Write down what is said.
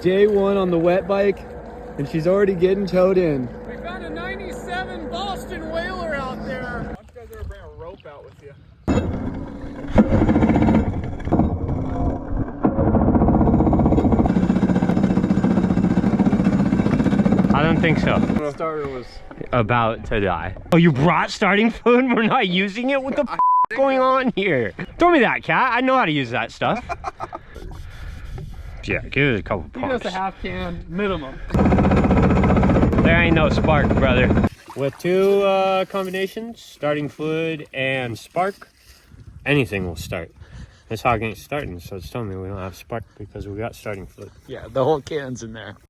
day one on the wet bike, and she's already getting towed in. We found a 97 Boston whaler out there. Why don't you guys ever bring a rope out with you? I don't think so. The starter was About to die. Oh, you brought starting fluid? We're not using it? What the f is going on here? Throw me that, cat. I know how to use that stuff. Yeah, give it a couple pumps. Just a half can minimum. There ain't no spark, brother. With two combinations, starting fluid and spark, anything will start. This hog ain't starting, so it's telling me we don't have spark because we got starting fluid. yeah, the whole can's in there.